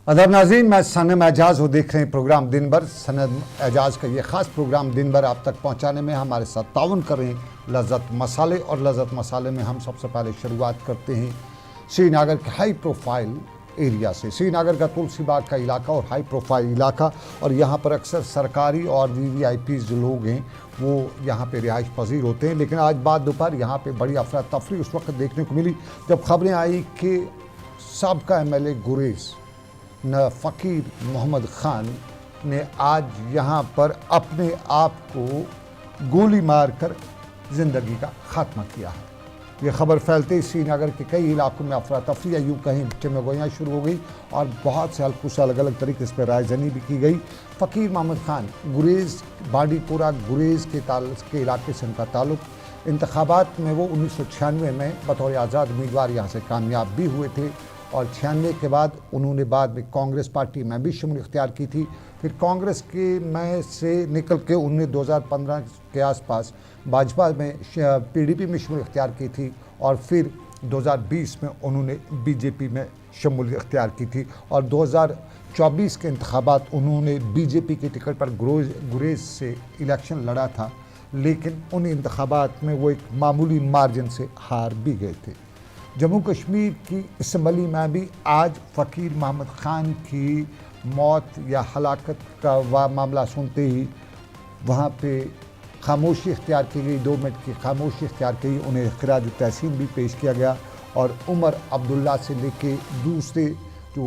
अदब नाज़रीन, मैं सनम एजाज़ हो, देख रहे हैं प्रोग्राम दिन भर। सनम एजाज़ का ये ख़ास प्रोग्राम दिन भर आप तक पहुंचाने में हमारे साथ ताउन कर रहे हैं लज़्ज़त मसाले। और लज़्ज़त मसाले में हम सबसे पहले शुरुआत करते हैं श्रीनगर के हाई प्रोफाइल एरिया से। श्रीनगर का तुलसी बाग का इलाका और हाई प्रोफाइल इलाका, और यहाँ पर अक्सर सरकारी और VVIP जो लोग हैं वो यहाँ पे रिहाइश पजीर होते हैं। लेकिन आज बाद दोपहर यहाँ पे बड़ी अफरा तफरी उस वक्त देखने को मिली जब खबरें आई कि साबका MLA गुरेज न फ़कीर मोहम्मद ख़ान ने आज यहाँ पर अपने आप को गोली मारकर ज़िंदगी का ख़ात्मा किया है। ये खबर फैलते ही श्रीनगर के कई इलाकों में अफरा तफरी या यूँ कहीं चमगोइयाँ शुरू हो गई और बहुत से हल्कुश अलग अलग तरीके से रायजनी भी की गई। फ़कीर मोहम्मद ख़ान गुरेज बांडीपुरा गुरेज के इलाके से उनका ताल्लुक़। इंतखाबात में वो 1996 में बतौर आज़ाद उम्मीदवार यहाँ से कामयाब भी हुए थे और 96 के बाद उन्होंने बाद में कांग्रेस पार्टी में भी शमूलियत इख्तियार की थी। फिर कांग्रेस के में से निकल के उन्होंने 2015 के आसपास भाजपा में PDP में शमूलियत इख्तियार की थी और फिर 2020 में उन्होंने BJP में शमूलियत इख्तियार की थी और 2024 के इंतखाबात उन्होंने BJP की टिकट पर गुरेज से इलेक्शन लड़ा था, लेकिन उन इंतखाबात में वो एक मामूली मार्जिन से हार भी गए थे। जम्मू कश्मीर की असम्बली में भी आज फ़कीर मोहम्मद ख़ान की मौत या हलाकत का मामला सुनते ही वहाँ पे खामोशी इख्तियार की गई, 2 मिनट की खामोशी इख्तियार की। उन्हें खिराज तहसीन भी पेश किया गया और उमर अब्दुल्ला से लेके दूसरे जो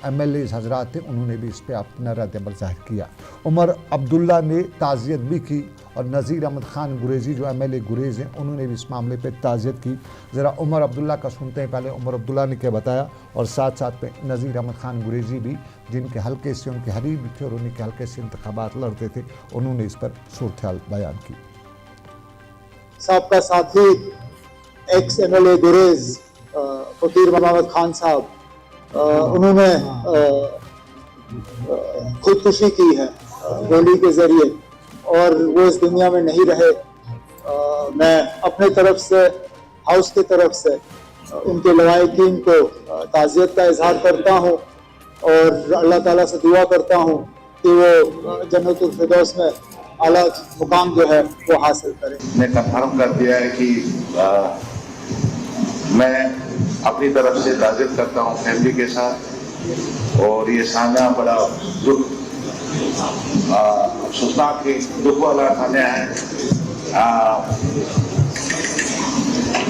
MLAs हजरात थे उन्होंने भी इस पर अपना रद्द-ए-अमल ज़ाहिर किया। उमर अब्दुल्ला ने ताज़ियत भी की और नज़ीर अहमद ख़ान गुरेज़ी जो MLA गुरेज़ हैं उन्होंने भी इस मामले पर ताज़ियत की। ज़रा उमर अब्दुल्ला का सुनते हैं। पहले उमर अब्दुल्ला ने क्या बताया और साथ साथ में नज़ीर अहमद ख़ान गुरेज़ी भी, जिनके हल्के से उनके हरीफ भी थे और उनके हल्के से इंतखाबात लड़ते थे, उन्होंने इस पर सूरत-ए-हाल बयान की। साबका साथी एक्स MLA गुरेज़ फ़कीर मोहम्मद ख़ान साहब, उन्होंने खुदकुशी की है गोली के ज़रिए और वो इस दुनिया में नहीं रहे। मैं अपने तरफ से, हाउस की तरफ से उनके लवाहिकीन को ताज़ियत का इजहार करता हूँ और अल्लाह ताला से दुआ करता हूँ कि वो जन्नतुल फिरदौस में आला मुकाम जो है वो हासिल करें। ने कंफर्म कर दिया है कि मैं अपनी तरफ से ताज़ियत करता हूँ फैमिली के साथ, और ये सामना बड़ा दुख अफसोसनाक दुख वाला खाना है।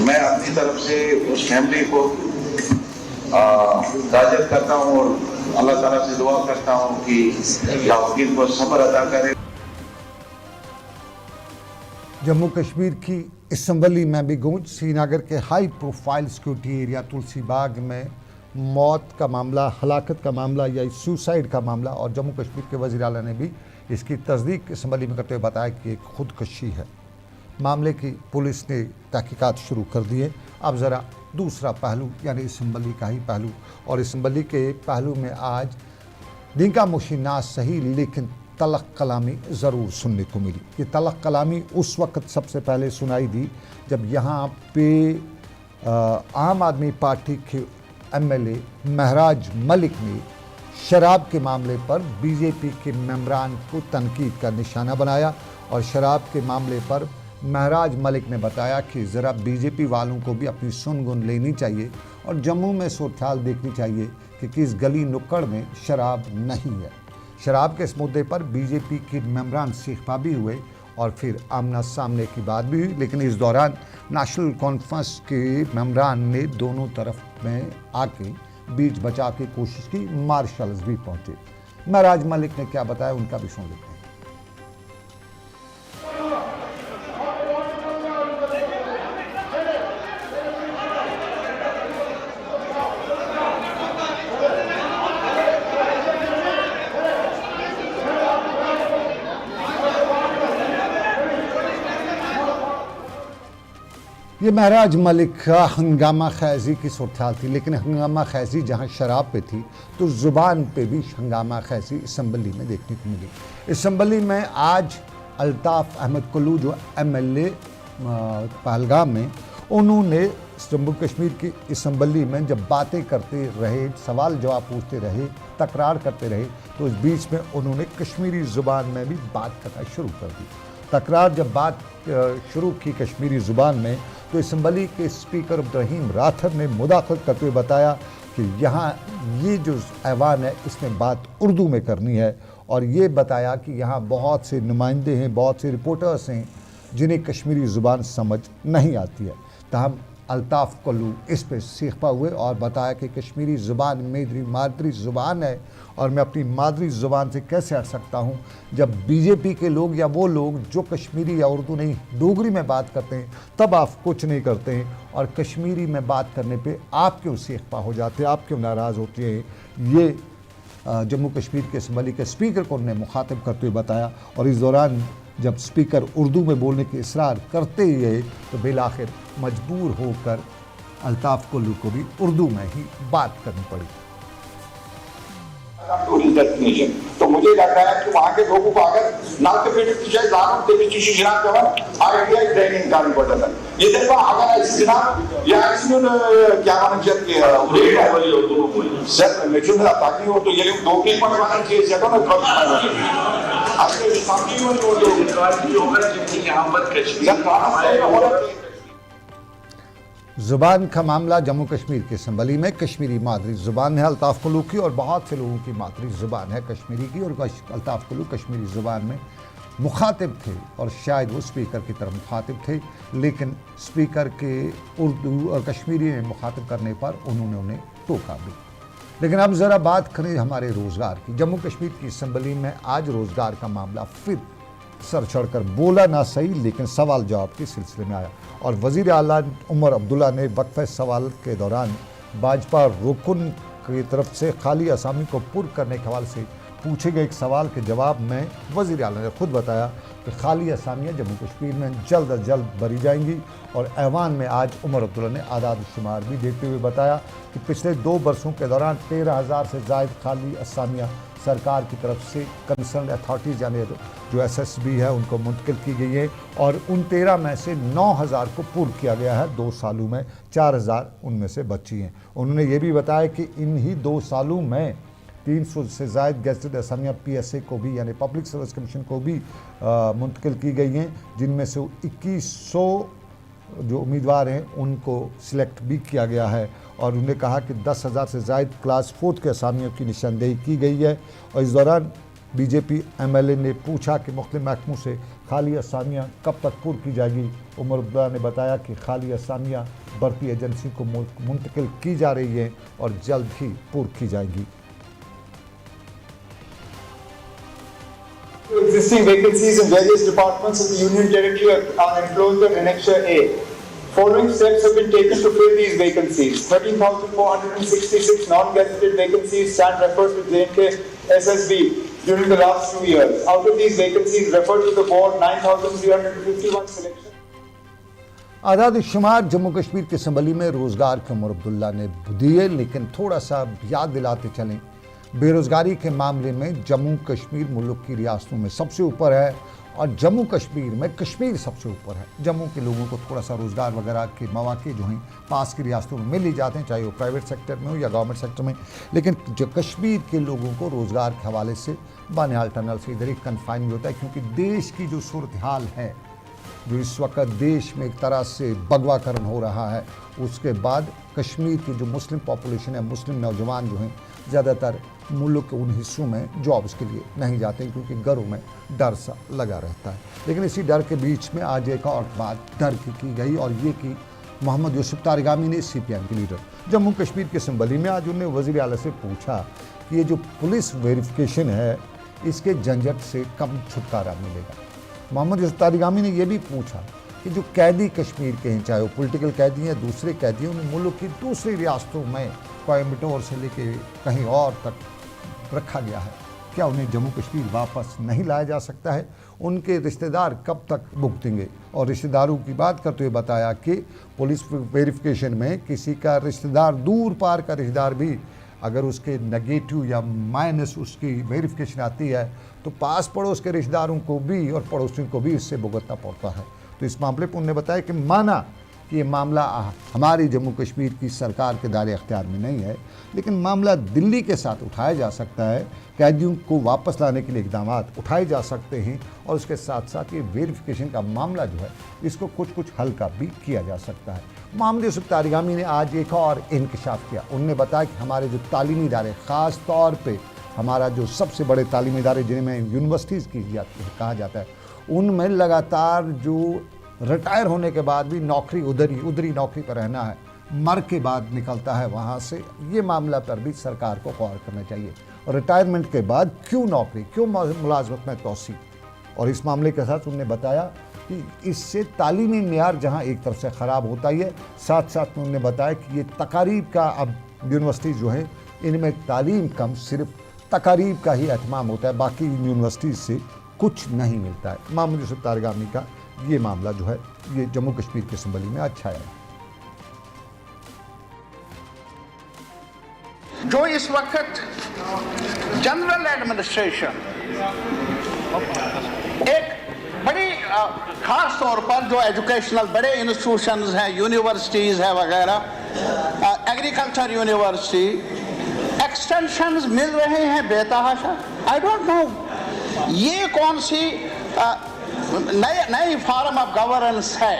मैं अपनी तरफ से उस फैमिली को ताज़ियत करता हूँ और अल्लाह ताला से दुआ करता हूँ कि वकील को सब्र अता करे। जम्मू कश्मीर की असम्बली में भी गूंज। श्रीनगर के हाई प्रोफाइल सिक्योरिटी एरिया तुलसी बाग में मौत का मामला, हलाकत का मामला या सुसाइड का मामला, और जम्मू कश्मीर के वज़ीर आला ने भी इसकी तस्दीक असम्बली में करते हुए बताया कि एक खुदकशी है। मामले की पुलिस ने तहकीकात शुरू कर दी है। अब ज़रा दूसरा पहलू यानी असम्बली का ही पहलू, और असम्बली के पहलू में आज दिनका मुशीना सही लेकिन तलख कलामी ज़रूर सुनने को मिली। ये तलख कलामी उस वक्त सबसे पहले सुनाई दी जब यहाँ पे आम आदमी पार्टी के MLA महराज मलिक ने शराब के मामले पर BJP के मेंबरान को तनकीद का निशाना बनाया और शराब के मामले पर महराज मलिक ने बताया कि ज़रा BJP वालों को भी अपनी सुन-गुन लेनी चाहिए और जम्मू में सूरत-हाल देखनी चाहिए कि किस गली नुक्कड़ में शराब नहीं है। शराब के इस मुद्दे पर BJP के मेंबरान सीखपा भी हुए और फिर आमना सामने की बात भी हुई, लेकिन इस दौरान नेशनल कॉन्फ्रेंस के मेंबरान ने दोनों तरफ में आके बीच बचाव की कोशिश की। मार्शल्स भी पहुंचे। महराज मलिक ने क्या बताया उनका भी सुन लेते हैं। ये महराज मलिक का हंगामा खैज़ी की सूरत-हाल थी, लेकिन हंगामा खैज़ी जहाँ शराब पे थी तो ज़ुबान पे भी हंगामा खैज़ी असम्बली में देखने को मिली। असम्बली में आज अल्ताफ़ अहमद कुल्लू जो MLA पहलगाम में, उन्होंने जम्मू कश्मीर की असम्बली में जब बातें करते रहे, सवाल जवाब पूछते रहे, तकरार करते रहे, तो इस बीच में उन्होंने कश्मीरी ज़ुबान में भी बात करना शुरू कर दी। तकरार जब बात शुरू की कश्मीरी ज़ुबान में, तो असम्बली के स्पीकर इब्राहिम राथर ने मुदाखलत करते हुए बताया कि यहाँ ये जो ऐवान है इसमें बात उर्दू में करनी है, और ये बताया कि यहाँ बहुत से नुमाइंदे हैं, बहुत से रिपोर्टर्स हैं जिन्हें कश्मीरी ज़ुबान समझ नहीं आती है। तहम अल्ताफ़ कल्लू इस पर सीखा हुए और बताया कि कश्मीरी ज़ुबान मेरी मादरी ज़ुबान है और मैं अपनी मादरी ज़ुबान से कैसे हट सकता हूँ जब बीजेपी के लोग या वो लोग जो कश्मीरी या उर्दू नहीं डोगरी में बात करते हैं तब आप कुछ नहीं करते हैं, और कश्मीरी में बात करने पे आप क्यों सीखपा हो जाते हैं, आप क्यों नाराज़ होते हैं। ये जम्मू कश्मीर के असम्बली के स्पीकर को उन्होंने मुखातिब करते हुए बताया। और इस दौरान जब स्पीकर उर्दू में बोलने की इसरार करते ही गए तो बिलाखिर मजबूर होकर अल्ताफ़ कल्लू को भी उर्दू में ही बात करनी पड़ी। तो मुझे लग रहा है कि वहाँ के लोगों को अगर आइडिया ट्रेनिंग करनी पड़ता है ये देखो अगर या क्या सर लेकिन ताकि वो तो ये दो के केस जगह ना ज़ुबान का मामला जम्मू कश्मीर के असम्बली में कश्मीरी मादरी ज़ुबान है अल्ताफ़ कल्लू की, और बहुत से लोगों की मादरी ज़ुबान है कश्मीरी की, और अल्ताफ़ कल्लू कश्मीरी ज़ुबान में मुखातिब थे और शायद वो स्पीकर की तरफ मुखातिब थे, लेकिन स्पीकर के उर्दू और कश्मीरी में मुखातिब करने पर उन्होंने उन्हें टोका भी। लेकिन अब ज़रा बात करें हमारे रोज़गार की। जम्मू कश्मीर की असम्बली में आज रोज़गार का मामला फिर सर चढ़कर बोला ना सही, लेकिन सवाल जवाब के सिलसिले में आया, और वज़ीर आला उमर अब्दुल्ला ने वक्फ़े सवाल के दौरान भाजपा रुकन की तरफ से खाली असामी को पुर करने के हवाले से पूछे गए एक सवाल के जवाब में वज़ीर आला ने खुद बताया कि खाली असामियाँ जम्मू कश्मीर में जल्द अज जल्द भरी जाएंगी। और ऐवान में आज उमर अब्दुल्ला ने आदाद शुमार भी देते हुए बताया कि पिछले 2 बरसों के दौरान 13,000 से ज़ायद खाली असामियाँ सरकार की तरफ से कंसर्न अथॉरिटीज़ यानी जो SSB है उनको मुंतकिल की गई है, और उन 13 में से 9,000 को पूर्ण किया गया है। 2 सालों में 4,000 उनमें से बची हैं। उन्होंने ये भी बताया कि इन ही 2 सालों में 300 से ज़ायद गेजेटेड असामियाँ PSA को भी यानी पब्लिक सर्विस कमीशन को भी मुंतकिल की गई हैं, जिनमें से 2100 जो उम्मीदवार हैं उनको सिलेक्ट भी किया गया है। और उन्होंने कहा कि 10,000 से ज़ायद क्लास 4 के असामियों की निशानदेही की गई है। और इस दौरान बीजेपी MLA ने पूछा कि मुख्तलिफ महकमों से खाली असामियाँ कब तक पूरी की जाएगी। उमर अब्दुल्ला ने बताया कि खाली असामियाँ भर्ती एजेंसी को मुंतकिल की जा रही हैं और जल्द ही पूरी की जाएंगी। Existing vacancies in various departments of the Union Territory are enclosed in Annexure A. Following steps have been taken to fill these vacancies. 13,466 non-gazetted vacancies stand referred to J&K SSB during the last 2 years. Out of these vacancies referred to the board, 9,351 selection. आज़ाद शुमार जम्मू कश्मीर के assembly में रोज़गार के उमर अब्दुल्ला ने दिए, लेकिन थोड़ा सा याद दिलाते चलें, बेरोज़गारी के मामले में जम्मू कश्मीर मुल्क की रियासतों में सबसे ऊपर है, और जम्मू कश्मीर में कश्मीर सबसे ऊपर है। जम्मू के लोगों को थोड़ा सा रोज़गार वगैरह के मौके जो हैं पास की रियासतों में मिल ही जाते हैं, चाहे वो प्राइवेट सेक्टर में हो या गवर्नमेंट सेक्टर में, लेकिन जो कश्मीर के लोगों को रोज़गार के हवाले से बानिहाल टनल से इधर ही कन्फाइन होता है, क्योंकि देश की जो सूरत हाल है, जो इस वक्त देश में एक तरह से भगवाकरण हो रहा है, उसके बाद कश्मीर की जो मुस्लिम पॉपुलेशन है, मुस्लिम नौजवान जो हैं ज़्यादातर मुल्क के उन हिस्सों में जॉब्स के लिए नहीं जाते, क्योंकि घरों में डर सा लगा रहता है। लेकिन इसी डर के बीच में आज एक और बात डर की गई, और ये कि मोहम्मद यूसुफ तारिगामी ने CPM के लीडर जम्मू कश्मीर के असम्बली में आज उन्हें वज़ीर आला से पूछा कि ये जो पुलिस वेरिफिकेशन है इसके झंझट से कब छुटकारा मिलेगा। मोहम्मद यूसुफ तारिगामी ने यह भी पूछा कि जो कैदी कश्मीर के हैं, चाहे वो पॉलिटिकल कैदी हैं, दूसरे कैदी, उन्हें मुल्क की दूसरी रियासतों में कोयम्बटूर से लेके कहीं और तक रखा गया है, क्या उन्हें जम्मू कश्मीर वापस नहीं लाया जा सकता है? उनके रिश्तेदार कब तक भुगतेंगे? और रिश्तेदारों की बात करते हुए बताया कि पुलिस वेरिफिकेशन में किसी का रिश्तेदार, दूर पार का रिश्तेदार भी अगर उसके नेगेटिव या माइनस उसकी वेरिफिकेशन आती है तो पास पड़ोस के रिश्तेदारों को भी और पड़ोसियों को भी इससे भुगतना पड़ता है। तो इस मामले पर उन्होंने बताया कि माना कि ये मामला हमारी जम्मू कश्मीर की सरकार के दायरे अख्तियार में नहीं है, लेकिन मामला दिल्ली के साथ उठाया जा सकता है। कैदियों को वापस लाने के लिए इकदाम उठाए जा सकते हैं और उसके साथ साथ ये वेरिफिकेशन का मामला जो है इसको कुछ हल्का भी किया जा सकता है। मोहम्मद यूसुफ तारिगामी ने आज एक और इंकशाफ किया। उन्होंने बताया कि हमारे जो तालीमी इदारे, ख़ास तौर पे हमारा जो सबसे बड़े तालीमी इदारे जिनमें यूनिवर्सिटीज़ कहा जाता है, उनमें लगातार जो रिटायर होने के बाद भी नौकरी उधरी नौकरी पर रहना है, मर के बाद निकलता है वहाँ से, ये मामला पर भी सरकार को गौर करना चाहिए। और रिटायरमेंट के बाद क्यों नौकरी, क्यों मुलाजमत में तोसी। और इस मामले के साथ उन्होंने बताया कि इससे तालीमी मेयार जहाँ एक तरफ से ख़राब होता ही है, साथ साथ में उन्होंने बताया कि ये तकारीब का, अब यूनिवर्सिटी जो है इनमें तालीम कम, सिर्फ तकारीब का ही एहतमाम होता है, बाकी यूनिवर्सिटीज़ से कुछ नहीं मिलता है। मोहम्मद यूसुफ तारिगामी का ये मामला जो है ये जम्मू कश्मीर के असम्बली में अच्छा है। जो इस वक्त जनरल एडमिनिस्ट्रेशन एक बड़ी खास तौर पर जो एजुकेशनल बड़े इंस्टीट्यूशंस हैं, यूनिवर्सिटीज़ है वगैरह, एग्रीकल्चर यूनिवर्सिटी, एक्सटेंशंस मिल रहे हैं बेतहाशा। आई डोंट नो ये कौन सी नई फॉर्म ऑफ गवर्नेंस है।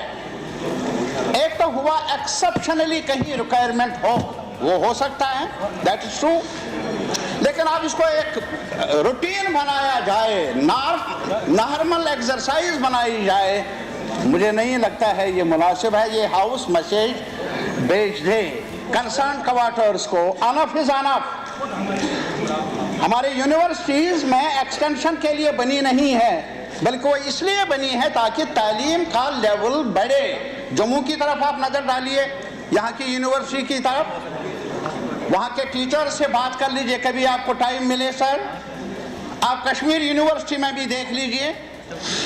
एक तो हुआ एक्सेप्शनली कहीं रिक्वायरमेंट वो हो सकता है, दैट इज ट्रू, लेकिन अब इसको एक रूटीन बनाया जाए, नॉर्मल एक्सरसाइज बनाई जाए, मुझे नहीं लगता है ये मुनासिब है। ये हाउस मैसेज भेज दे कंसर्न क्वार्टर्स को, अनफ इज अनफ। हमारे यूनिवर्सिटीज़ में एक्सटेंशन के लिए बनी नहीं है, बल्कि वो इसलिए बनी है ताकि तालीम का लेवल बढ़े। जम्मू की तरफ आप नज़र डालिए, यहाँ की यूनिवर्सिटी की तरफ, वहाँ के टीचर से बात कर लीजिए कभी आपको टाइम मिले सर। आप कश्मीर यूनिवर्सिटी में भी देख लीजिए,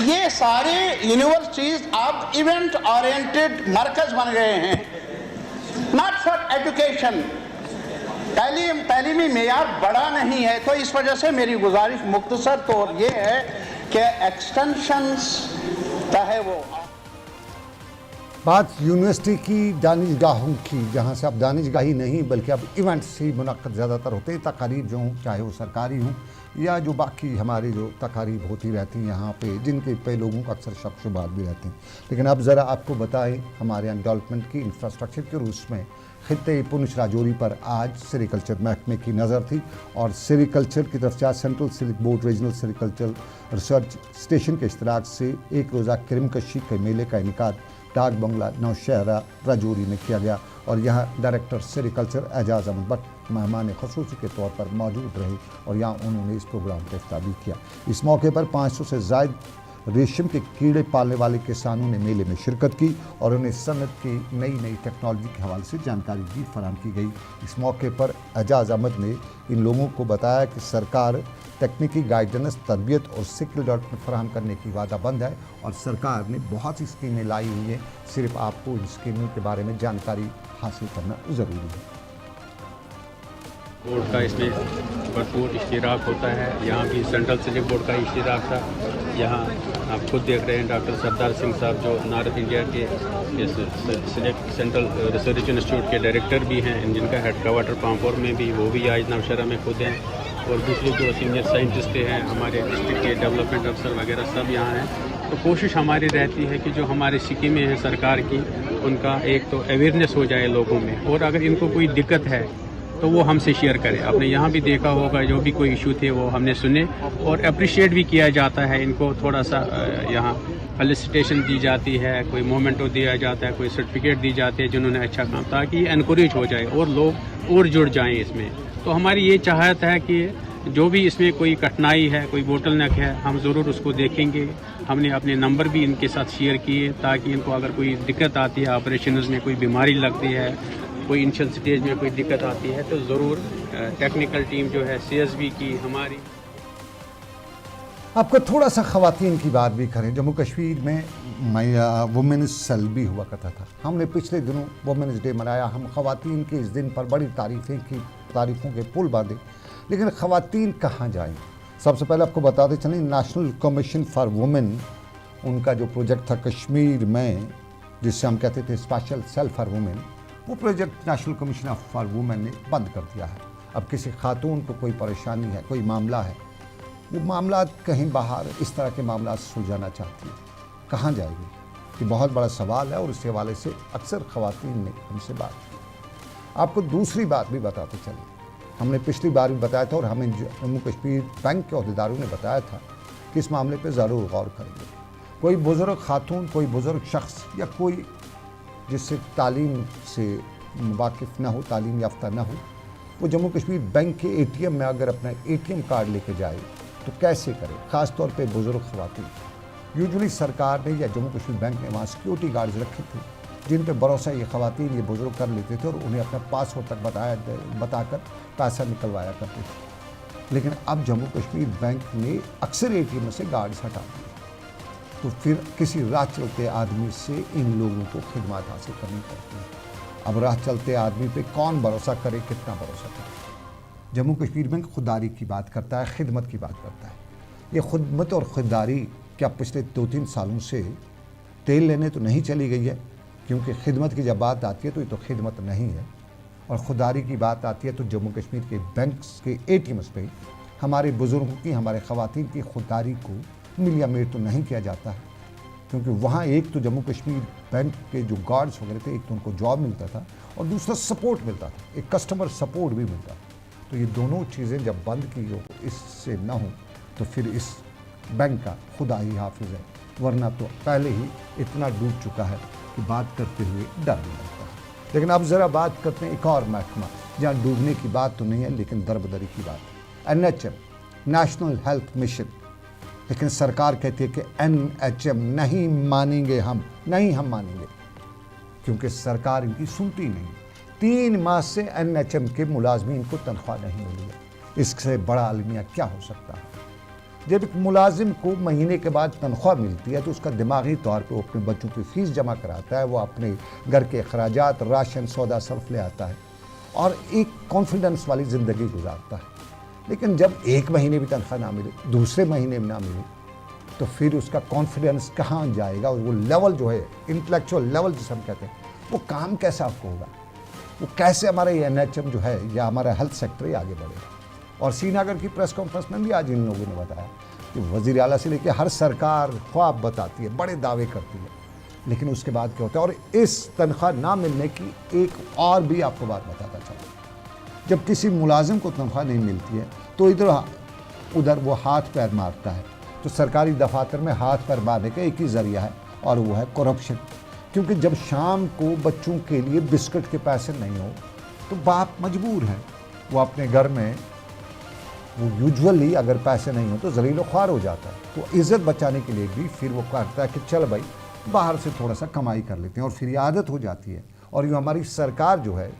ये सारे यूनिवर्सिटीज़ अब इवेंट ओरिएंटेड मरकज़ बन गए हैं, नॉट फॉर एजुकेशन। तालीमी मेयार बड़ा नहीं है, तो इस वजह से मेरी गुजारिश मुख्तसर तौर ये है कि एक्सटेंशंस चाहे वो। बात यूनिवर्सिटी की दानिशगाहों की, जहाँ से अब दानिशगाही नहीं बल्कि अब इवेंट्स ही मुनक़्क़द ज़्यादातर होते हैं, तकारीब जो हों, चाहे वो सरकारी हों या जो बाकी हमारी जो तकारीब होती रहती हैं यहाँ पे, जिनके पे लोगों को अक्सर शक शुबात भी रहते हैं। लेकिन अब ज़रा आपको बताएं हमारे यहाँ डेवलपमेंट की, इंफ्रास्ट्रक्चर के रूस में खित्ते पुंछ राजौरी पर आज सेरिकल्चर महकमे की नज़र थी और सेरिकल्चर की तरफ से आज central silk board regional sericulture research station के इश्तराक से एक रोज़ा किरमकशी के मेले का इनकाद डाक बंगला नौशहरा राजौरी में किया गया और यहाँ डायरेक्टर सेरिकल्चर एजाज अहमद भट्ट मेहमान ख़ुसूसी के तौर पर मौजूद रहे और यहाँ उन्होंने इस प्रोग्राम का इफ्ताह भी किया। इस मौके पर 500 से ज़ायद रेशम के कीड़े पालने वाले किसानों ने मेले में शिरकत की और उन्हें सनत की नई टेक्नोलॉजी के हवाले से जानकारी भी फराहम की गई। इस मौके पर एजाज अहमद ने इन लोगों को बताया कि सरकार तकनीकी गाइडेंस, तरबियत और स्किल डेवलपमेंट फराहम करने की वादाबंद है और सरकार ने बहुत सी स्कीमें लाई हुई हैं, सिर्फ आपको इन स्कीमों के बारे में जानकारी हासिल करना ज़रूरी है। बोर्ड का इसमें भरपूर इश्तिराक होता है। यहाँ भी सेंट्रल सिलेक्ट बोर्ड का इश्तिराक था। यहाँ आप खुद देख रहे हैं डॉक्टर सरदार सिंह साहब जो नॉर्थ इंडिया के इस सिलेक्ट सेंट्रल रिसर्च इंस्टीट्यूट के डायरेक्टर भी हैं, जिनका हेड क्वार्टर पामपुर में भी, वो भी आज नौशहरा में खुद हैं और दूसरे जो सीनियर साइंटिस्ट हैं हमारे डिस्ट्रिक्ट के डेवलपमेंट अफसर वगैरह सब यहाँ हैं। तो कोशिश हमारी रहती है कि जो हमारी स्कीमें हैं सरकार की, उनका एक तो अवेयरनेस हो जाए लोगों में, और अगर इनको कोई दिक्कत है तो वो हमसे शेयर करें। आपने यहाँ भी देखा होगा जो भी कोई इशू थे वो हमने सुने और अप्रिशिएट भी किया जाता है। इनको थोड़ा सा यहाँ फेलिसिटेशन दी जाती है, कोई मोमेंटो दिया जाता है, कोई सर्टिफिकेट दी जाती है जिन्होंने अच्छा काम, ताकि ये एनकरेज हो जाए और लोग और जुड़ जाएं इसमें। तो हमारी ये चाहत है कि जो भी इसमें कोई कठिनाई है, कोई बोटलनेक है, हम ज़रूर उसको देखेंगे। हमने अपने नंबर भी इनके साथ शेयर किए ताकि इनको अगर कोई दिक्कत आती है, ऑपरेशंस में कोई बीमारी लगती है, कोई इनिशियल स्टेज में कोई दिक्कत आती है, तो ज़रूर टेक्निकल टीम जो है CSB की हमारी। आपको थोड़ा सा ख़वातीन की बात भी करें। जम्मू कश्मीर में वुमेन्स सेल भी हुआ करता था। हमने पिछले दिनों वुमेन्स डे मनाया। हम ख़वातीन के इस दिन पर बड़ी तारीफ़ों के पुल बांधे, लेकिन ख़वातीन कहाँ जाएँ? सबसे पहले आपको बताते चलें, नेशनल कमीशन फॉर वुमेन, उनका जो प्रोजेक्ट था कश्मीर में जिससे हम कहते थे स्पेशल सेल फॉर वुमेन, वो project national commission for women ने बंद कर दिया है। अब किसी खातून को कोई परेशानी है, कोई मामला है, वो मामला कहीं बाहर इस तरह के मामला सुलझाना चाहती है, कहाँ जाएगी? ये बहुत बड़ा सवाल है और इस हवाले से अक्सर ख़वातीन ने हमसे बात की। आपको दूसरी बात भी बताते चले, हमने पिछली बार भी बताया था और हमें जम्मू कश्मीर बैंक के अहदेदारों ने बताया था कि इस मामले पे ज़रूर गौर करेंगे। कोई बुज़ुर्ग खातून, कोई बुज़ुर्ग शख्स या कोई जिससे तालीम से वाकिफ़ ना हो, तालीम याफ्ता ना हो, वो जम्मू कश्मीर बैंक के ATM में अगर अपना ATM कार्ड लेके जाए तो कैसे करे? ख़ास तौर पे बुज़ुर्ग ख़वातीन। यूजुअली सरकार ने या जम्मू कश्मीर बैंक ने वहाँ सिक्योरिटी गार्ड्स रखे थे जिन पे भरोसा ये ख़वातीन, ये बुज़ुर्ग कर लेते थे और उन्हें अपना पासवर्ड तक बताकर पैसा निकलवाया करते थे। लेकिन अब जम्मू कश्मीर बैंक ने अक्सर ATM से गार्ड्स हटा दिए, तो फिर किसी राह चलते आदमी से इन लोगों को खिदमत हासिल करनी पड़ती है। अब राह चलते आदमी पे कौन भरोसा करे, कितना भरोसा करे? जम्मू कश्मीर बैंक खुददारी की बात करता है, खिदमत की बात करता है। ये खुदमत और खुददारी क्या पिछले 2-3 सालों से तेल लेने तो नहीं चली गई है? क्योंकि खिदमत की जब बात आती है तो ये तो खिदमत नहीं है, और खुददारी की बात आती है तो जम्मू कश्मीर के बैंक्स के ATMs पे हमारे बुज़ुर्गों की, हमारे ख़वातीन की खुददारी को मिलिया मेट तो नहीं किया जाता है। क्योंकि वहाँ एक तो जम्मू कश्मीर बैंक के जो गार्ड्स वगैरह थे, एक तो उनको जॉब मिलता था और दूसरा सपोर्ट मिलता था, एक कस्टमर सपोर्ट भी मिलता था। तो ये दोनों चीज़ें जब बंद की हो, इससे ना हो, तो फिर इस बैंक का खुदा ही हाफिज़ है, वरना तो पहले ही इतना डूब चुका है कि बात करते हुए डर भी लगता है। लेकिन अब ज़रा बात करते हैं एक और महकमा जहाँ डूबने की बात तो नहीं है लेकिन दरबदरी की बात है। NHM, national health mission. लेकिन सरकार कहती है कि NHM नहीं मानेंगे, हम मानेंगे, क्योंकि सरकार इनकी सुनती नहीं। 3 माह से NHM के मुलाजमीन को तनख्वाह नहीं मिली है। इससे बड़ा अलमिया क्या हो सकता है? जब एक मुलाजिम को महीने के बाद तनख्वाह मिलती है तो उसका दिमागी तौर पे वो अपने बच्चों की फ़ीस जमा कराता है, वो अपने घर के अखराजात, राशन, सौदा सर्फ ले आता है और एक कॉन्फिडेंस वाली ज़िंदगी गुजारता है। लेकिन जब 1 महीने भी तनख्वाह ना मिले, दूसरे महीने में ना मिले, तो फिर उसका कॉन्फिडेंस कहाँ जाएगा? और वो लेवल जो है, इंटेलेक्चुअल लेवल जिसे हम कहते हैं, वो काम कैसा आपको होगा? वो कैसे हमारा ये NHM जो है या हमारा हेल्थ सेक्टर आगे बढ़ेगा? और श्रीनगर की प्रेस कॉन्फ्रेंस में भी आज इन लोगों ने बताया कि वज़ीर आला से लेकर हर सरकार ख्वाब बताती है, बड़े दावे करती है, लेकिन उसके बाद क्या होता है? और इस तनख्वाह ना मिलने की एक और भी आपको बात बताता चलो, जब किसी मुलाजिम को तनख्वाह नहीं मिलती है तो इधर उधर वो हाथ पैर मारता है। तो सरकारी दफातर में हाथ पैर मारने का एक ही ज़रिया है और वो है करप्शन। क्योंकि जब शाम को बच्चों के लिए बिस्किट के पैसे नहीं हो तो बाप मजबूर है, वो अपने घर में, वो यूजुअली अगर पैसे नहीं हो तो ज़लील ख्वार हो जाता है। तो इज़्ज़त बचाने के लिए भी फिर वो कहता है कि चल भाई बाहर से थोड़ा सा कमाई कर लेते हैं, और फिर ये आदत हो जाती है। और यूँ हमारी सरकार जो है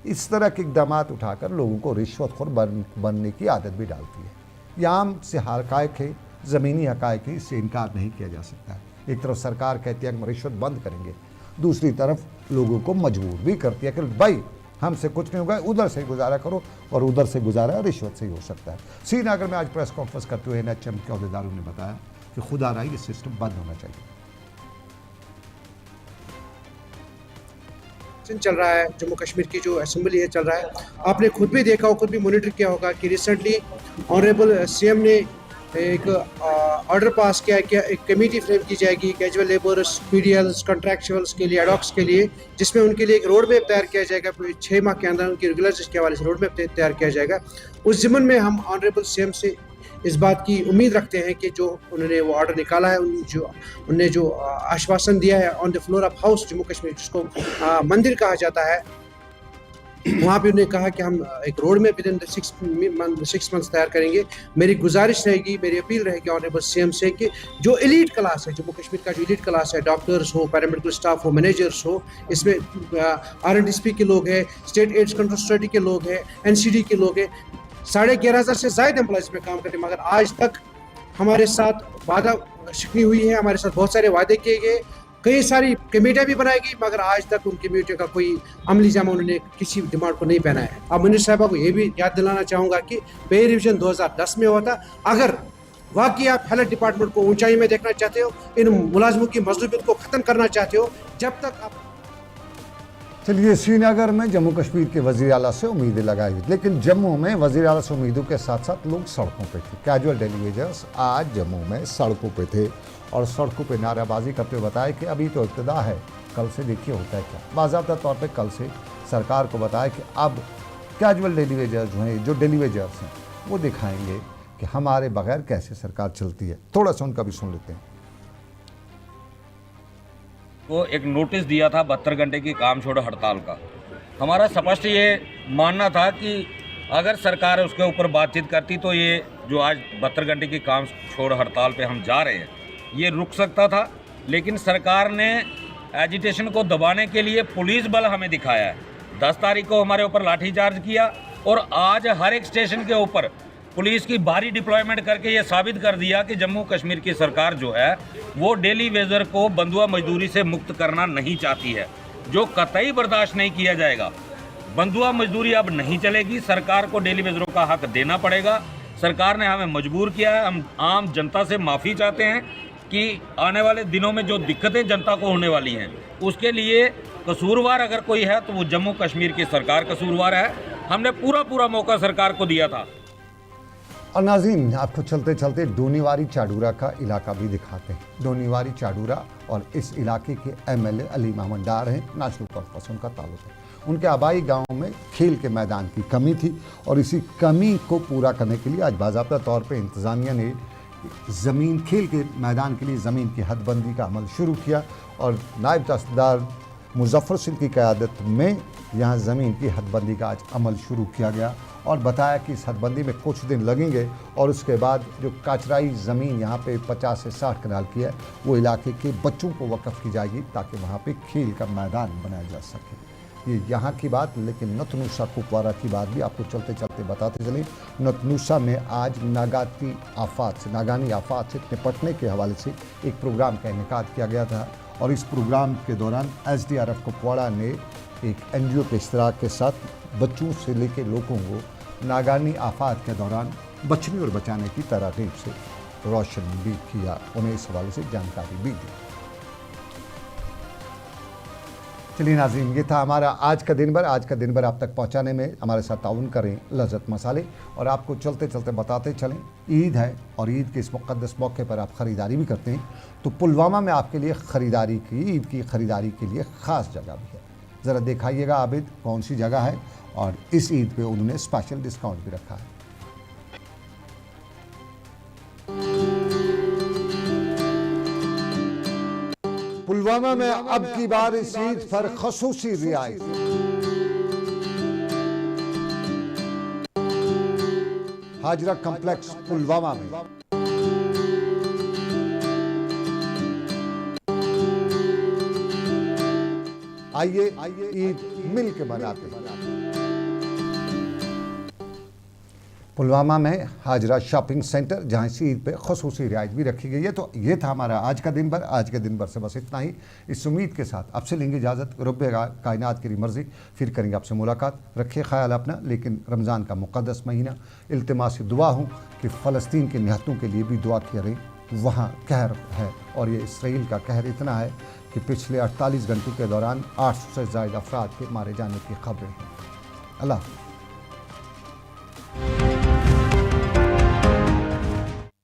इस तरह के इक़दाम उठाकर लोगों को रिश्वतखोर बनने की आदत भी डालती है। ये आम से हक़ाइक़ है, ज़मीनी हक़ाइक़ है, इससे इनकार नहीं किया जा सकता है। एक तरफ सरकार कहती है कि हम रिश्वत बंद करेंगे, दूसरी तरफ लोगों को मजबूर भी करती है कि भाई हमसे कुछ नहीं होगा, उधर से गुजारा करो, और उधर से गुजारा रिश्वत से ही हो सकता है। श्रीनगर में आज प्रेस कॉन्फ्रेंस करते हुए NHM के अहदेदारों ने बताया कि खुदा रहा ये सिस्टम बंद होना चाहिए। चल रहा है जम्मू कश्मीर की जो असेंबली है चल रहा है, आपने खुद भी देखा हो, खुद भी मॉनिटर किया होगा कि रिसेंटली ऑनरेबल CM ने एक ऑर्डर पास किया है कि एक कमेटी फ्रेम की जाएगी कैजुअल लेबर्स, PDLs, कॉन्ट्रैक्चुअल्स के लिए, एडॉक्स के लिए, जिसमें उनके लिए एक रोड मैप तैयार किया जाएगा। 6 माह के अंदर उनकी रेगुलर्स के हवाले से रोड मैप तैयार किया जाएगा। उस ज़िम्मन में हम ऑनरेबल CM से इस बात की उम्मीद रखते हैं कि जो उन्होंने वो ऑर्डर निकाला है, उन्होंने जो आश्वासन दिया है on the floor of house Jammu Kashmir, जिसको मंदिर कहा जाता है, वहाँ पे उन्होंने कहा कि हम एक रोड में विद इन 6 मंथ्स तैयार करेंगे। मेरी गुजारिश रहेगी, मेरी अपील रहेगी ऑनरेबल CM से कि जो एलीट क्लास है जम्मू कश्मीर का, जो एलीट क्लास है, डॉक्टर्स हो, पैरामेडिकल स्टाफ हो, मैनेजर्स हो, इसमें RNDSP के लोग हैं, स्टेट एड्स कंट्रोल सोसाइटी के लोग हैं, NCD के लोग हैं, 11,500 से ज़्यादा एम्प्लॉइज में काम करते हैं, मगर आज तक हमारे साथ वादा शिकनी हुई है, हमारे साथ बहुत सारे वादे किए गए, कई सारी कमेटियाँ भी बनाई गई, मगर आज तक उन कमेटियों का कोई अमली जामा उन्होंने किसी डिमांड को नहीं पहना है। अब मिनिस्टर साहबा को ये भी याद दिलाना चाहूँगा कि पे रिविजन 2010 में हुआ था। अगर वाकई आप हेल्थ डिपार्टमेंट को ऊंचाई में देखना चाहते हो, इन मुलाजमों की मजलूमियत को ख़त्म करना चाहते हो, जब तक आप चलिए, श्रीनगर में जम्मू कश्मीर के वज़ीर आला से उम्मीदें लगाई हुई, लेकिन जम्मू में वज़ीर आला से उम्मीदों के साथ साथ लोग सड़कों पे थे। कैजुअल डेलीवेजर्स आज जम्मू में सड़कों पे थे और सड़कों पे नाराबाजी करते हुए बताया कि अभी तो इब्तिदा है, कल से देखिए होता है क्या। बाज़ाब्ता तौर पे कल से सरकार को बताया कि अब कैजुअल डेलीवेजर्स जो हैं, जो डेलीवेजर्स हैं, वो दिखाएंगे कि हमारे बगैर कैसे सरकार चलती है। थोड़ा सा उनका भी सुन लेते हैं। को एक नोटिस दिया था 72 घंटे की काम छोड़ो हड़ताल का। हमारा स्पष्ट ये मानना था कि अगर सरकार उसके ऊपर बातचीत करती तो ये जो आज 72 घंटे की काम छोड़ हड़ताल पे हम जा रहे हैं ये रुक सकता था, लेकिन सरकार ने एजिटेशन को दबाने के लिए पुलिस बल हमें दिखाया है। 10 तारीख को हमारे ऊपर लाठीचार्ज किया और आज हर एक स्टेशन के ऊपर पुलिस की भारी डिप्लॉयमेंट करके ये साबित कर दिया कि जम्मू कश्मीर की सरकार जो है वो डेली वेजर को बंधुआ मजदूरी से मुक्त करना नहीं चाहती है, जो कतई बर्दाश्त नहीं किया जाएगा। बंधुआ मजदूरी अब नहीं चलेगी, सरकार को डेली वेजरों का हक देना पड़ेगा। सरकार ने हमें मजबूर किया है। हम आम जनता से माफ़ी चाहते हैं कि आने वाले दिनों में जो दिक्कतें जनता को होने वाली हैं उसके लिए कसूरवार अगर कोई है तो वो जम्मू कश्मीर की सरकार कसूरवार है। हमने पूरा मौका सरकार को दिया था। और नाज़रीन, आपको चलते चलते डोनीवारी चाडूरा का इलाका भी दिखाते हैं। डोनीवारी चाडूरा और इस इलाके के एमएलए अली मोहम्मद डार हैं, नेशनल कॉन्फ्रेंस उनका ताल्लुक है। उनके आबाई गांव में खेल के मैदान की कमी थी और इसी कमी को पूरा करने के लिए आज बाज़ाब्ता तौर पे इंतज़ामिया ने ज़मीन, खेल के मैदान के लिए ज़मीन की हदबंदी का अमल शुरू किया और नायब तहसीलदार मुजफ्फर सिंह की क़यादत में यहाँ ज़मीन की हदबंदी का आज अमल शुरू किया गया और बताया कि इस हदबंदी में कुछ दिन लगेंगे और उसके बाद जो काचराई ज़मीन यहाँ पे 50 से 60 कनाल की है वो इलाके के बच्चों को वक़्फ़ की जाएगी ताकि वहाँ पे खेल का मैदान बनाया जा सके। ये यहाँ की बात, लेकिन नतनूसा कुपवारा की बात भी आपको चलते चलते बताते चलें। नतनूसा में आज नागानी आफात से निपटने के हवाले से एक प्रोग्राम का इनेकाद किया गया था और इस प्रोग्राम के दौरान SDRF कुपवाड़ा ने एक NGO के इश्तराक के साथ बच्चों से लेकर लोगों को नागानी आफात के दौरान बचने और बचाने की तरकीब से रोशन भी किया, उन्हें इस हवाले से जानकारी भी दी। चलिए नाज़रीन, ये था हमारा आज का दिन भर। आज का दिन भर आप तक पहुंचाने में हमारे साथ ताउन करें लज़्ज़त मसाले और आपको चलते चलते बताते चलें ईद है और ईद के इस मुक़द्दस मौके पर आप ख़रीदारी भी करते हैं तो पुलवामा में आपके लिए ख़रीदारी की, ईद की ख़रीदारी के लिए ख़ास जगह भी है। ज़रा दिखाइएगा आबिद कौन सी जगह है और इस ईद पे उन्होंने स्पेशल डिस्काउंट भी रखा है। पुलवामा में अब की बार इस ईद पर खसूसी रियायत। हाजरा कॉम्प्लेक्स पुलवामा में आइए ईद मिल के मनाते हैं। पुलवामा में हाजरा शॉपिंग सेंटर, जहाँ इस ईद पे खसूसी रियायत भी रखी गई है। तो ये था हमारा आज का दिन भर। आज के दिन भर से बस इतना ही। इस उम्मीद के साथ आपसे लेंगे इजाज़त। रब्बे कायनात की मर्ज़ी, फिर करेंगे आपसे मुलाकात। रखिए ख्याल अपना। लेकिन रमज़ान का मुक़द्दस महीना, इल्तिमासी दुआ हो कि फ़लस्तीन के निहत्तों के लिए भी दुआ करें। वहाँ कहर है और ये इसराइल का कहर इतना है कि पिछले 48 घंटों के दौरान 800 से ज़ायद अफराद के मारे जाने की खबरें हैं। अल्लाह।